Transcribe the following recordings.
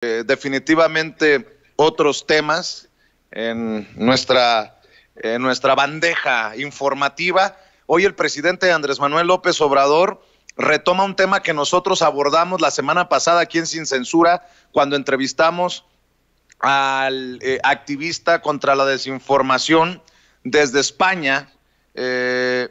definitivamente otros temas en nuestra bandeja informativa. Hoy el presidente Andrés Manuel López Obrador retoma un tema que nosotros abordamos la semana pasada aquí en Sin Censura, cuando entrevistamos al activista contra la desinformación desde España, me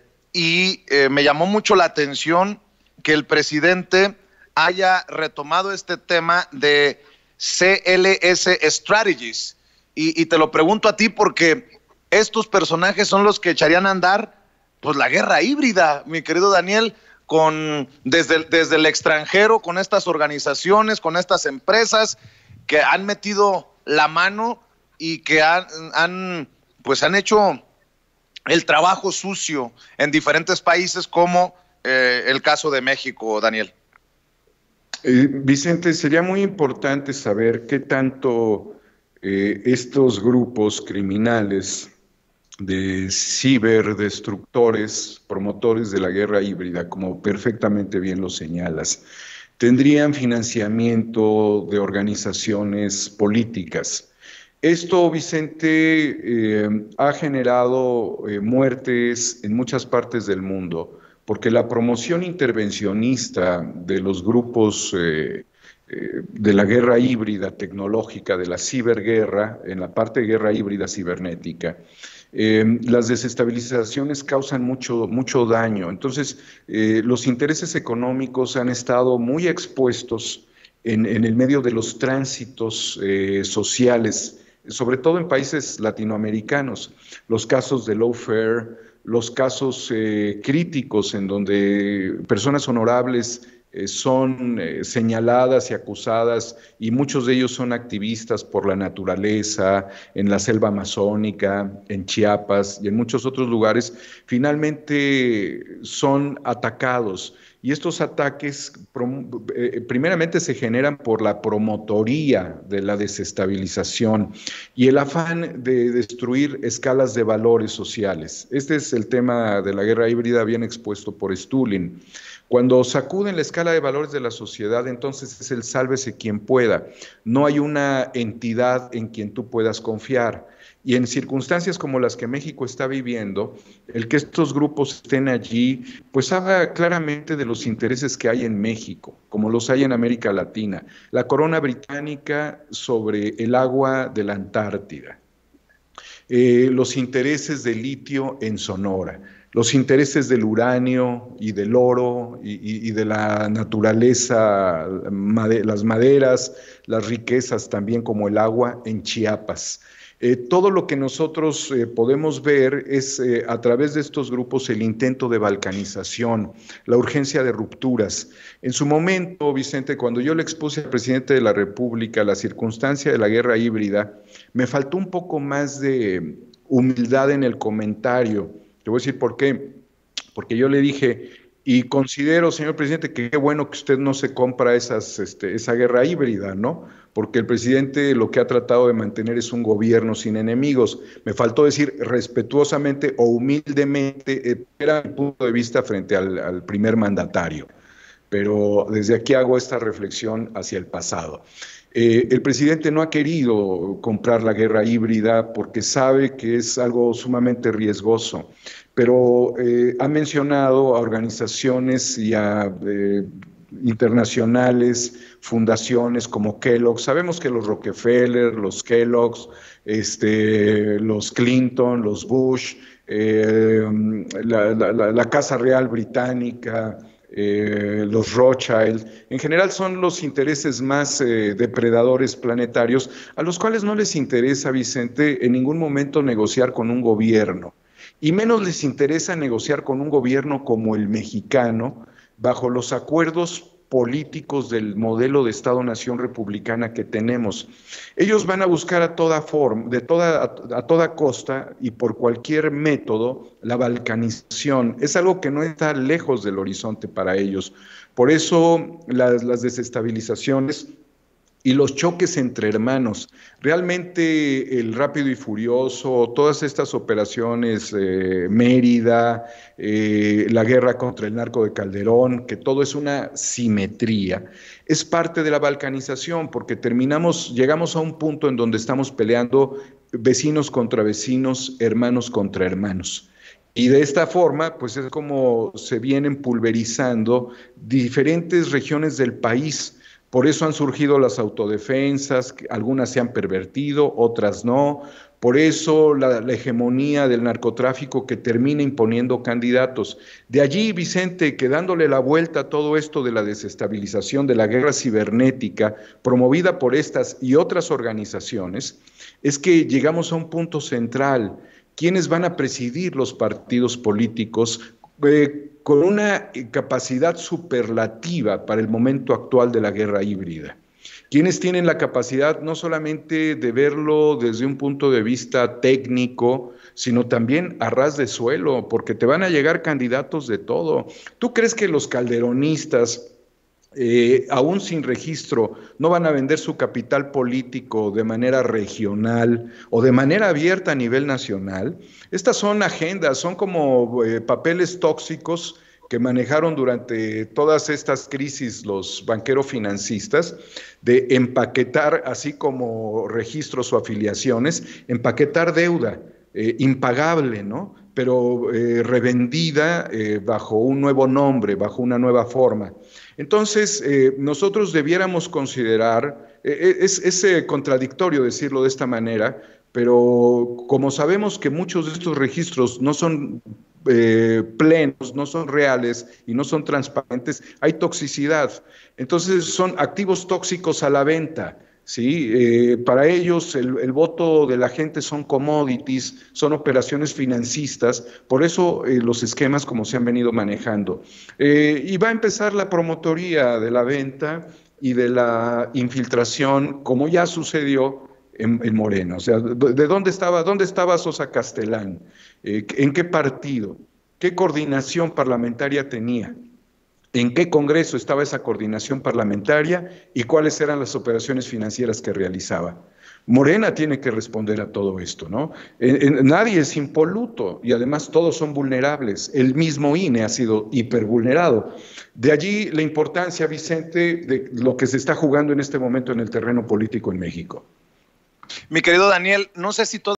llamó mucho la atención que el presidente haya retomado este tema de CLS Strategies, y te lo pregunto a ti porque estos personajes son los que echarían a andar pues la guerra híbrida, mi querido Daniel, desde el extranjero, con estas organizaciones, con estas empresas que han metido la mano y que han hecho el trabajo sucio en diferentes países, como el caso de México, Daniel. Vicente, sería muy importante saber qué tanto estos grupos criminales de ciberdestructores, promotores de la guerra híbrida, como perfectamente bien lo señalas, tendrían financiamiento de organizaciones políticas. Esto, Vicente, ha generado muertes en muchas partes del mundo, porque la promoción intervencionista de los grupos de la guerra híbrida tecnológica, de la ciberguerra, en la parte de guerra híbrida cibernética, las desestabilizaciones causan mucho daño. Entonces, los intereses económicos han estado muy expuestos en el medio de los tránsitos sociales, sobre todo en países latinoamericanos. Los casos de lawfare, los casos críticos en donde personas honorables son señaladas y acusadas, y muchos de ellos son activistas por la naturaleza, en la selva amazónica, en Chiapas y en muchos otros lugares, finalmente son atacados. Y estos ataques primeramente se generan por la promotoría de la desestabilización y el afán de destruir escalas de valores sociales. Este es el tema de la guerra híbrida bien expuesto por Stulin. Cuando sacuden la escala de valores de la sociedad, entonces es el sálvese quien pueda. No hay una entidad en quien tú puedas confiar. Y en circunstancias como las que México está viviendo, el que estos grupos estén allí, pues habla claramente de los intereses que hay en México, como los hay en América Latina. La corona británica sobre el agua de la Antártida, los intereses del litio en Sonora, los intereses del uranio y del oro y de la naturaleza, las maderas, las riquezas también como el agua en Chiapas. Todo lo que nosotros podemos ver es a través de estos grupos el intento de balcanización, la urgencia de rupturas. En su momento, Vicente, cuando yo le expuse al presidente de la República la circunstancia de la guerra híbrida, me faltó un poco más de humildad en el comentario. Te voy a decir por qué. Porque yo le dije, y considero, señor presidente, que qué bueno que usted no se compra esa guerra híbrida, ¿no? Porque el presidente lo que ha tratado de mantener es un gobierno sin enemigos. Me faltó decir respetuosamente o humildemente, era mi punto de vista frente al primer mandatario. Pero desde aquí hago esta reflexión hacia el pasado. El presidente no ha querido comprar la guerra híbrida porque sabe que es algo sumamente riesgoso, pero ha mencionado a organizaciones y a internacionales, fundaciones como Kellogg. Sabemos que los Rockefeller, los Kellogg's, los Clinton, los Bush, la Casa Real Británica, los Rothschild, en general son los intereses más depredadores planetarios, a los cuales no les interesa, Vicente, en ningún momento negociar con un gobierno, y menos les interesa negociar con un gobierno como el mexicano, bajo los acuerdos políticos del modelo de Estado-Nación republicana que tenemos. Ellos van a buscar a toda forma, a toda costa y por cualquier método la balcanización. Es algo que no está lejos del horizonte para ellos. Por eso las desestabilizaciones y los choques entre hermanos. Realmente el Rápido y Furioso, todas estas operaciones, Mérida, la guerra contra el narco de Calderón, que todo es una simetría, es parte de la balcanización, porque llegamos a un punto en donde estamos peleando vecinos contra vecinos, hermanos contra hermanos. Y de esta forma, pues es como se vienen pulverizando diferentes regiones del país. Por eso han surgido las autodefensas, algunas se han pervertido, otras no. Por eso la hegemonía del narcotráfico que termina imponiendo candidatos. De allí, Vicente, que dándole la vuelta a todo esto de la desestabilización, de la guerra cibernética, promovida por estas y otras organizaciones, es que llegamos a un punto central. ¿Quiénes van a presidir los partidos políticos con una capacidad superlativa para el momento actual de la guerra híbrida? ¿Quiénes tienen la capacidad no solamente de verlo desde un punto de vista técnico, sino también a ras de suelo? Porque te van a llegar candidatos de todo. ¿Tú crees que los calderonistas, aún sin registro, no van a vender su capital político de manera regional o de manera abierta a nivel nacional? Estas son agendas, son como papeles tóxicos que manejaron durante todas estas crisis los banqueros financistas, de empaquetar, así como registros o afiliaciones, empaquetar deuda impagable, ¿no? Pero revendida bajo un nuevo nombre, bajo una nueva forma. Entonces, nosotros debiéramos considerar, es contradictorio decirlo de esta manera, pero como sabemos que muchos de estos registros no son plenos, no son reales y no son transparentes, hay toxicidad. Entonces son activos tóxicos a la venta. ¿Sí? Para ellos el voto de la gente son commodities, son operaciones financistas, por eso los esquemas como se han venido manejando. Y va a empezar la promotoría de la venta y de la infiltración, como ya sucedió en Morena. O sea, ¿de dónde estaba Sosa Castellán? ¿En qué partido? ¿Qué coordinación parlamentaria tenía? ¿En qué congreso estaba esa coordinación parlamentaria y cuáles eran las operaciones financieras que realizaba? Morena tiene que responder a todo esto, ¿no? Nadie es impoluto y además todos son vulnerables. El mismo INE ha sido hipervulnerado. De allí la importancia, Vicente, de lo que se está jugando en este momento en el terreno político en México. Mi querido Daniel, no sé si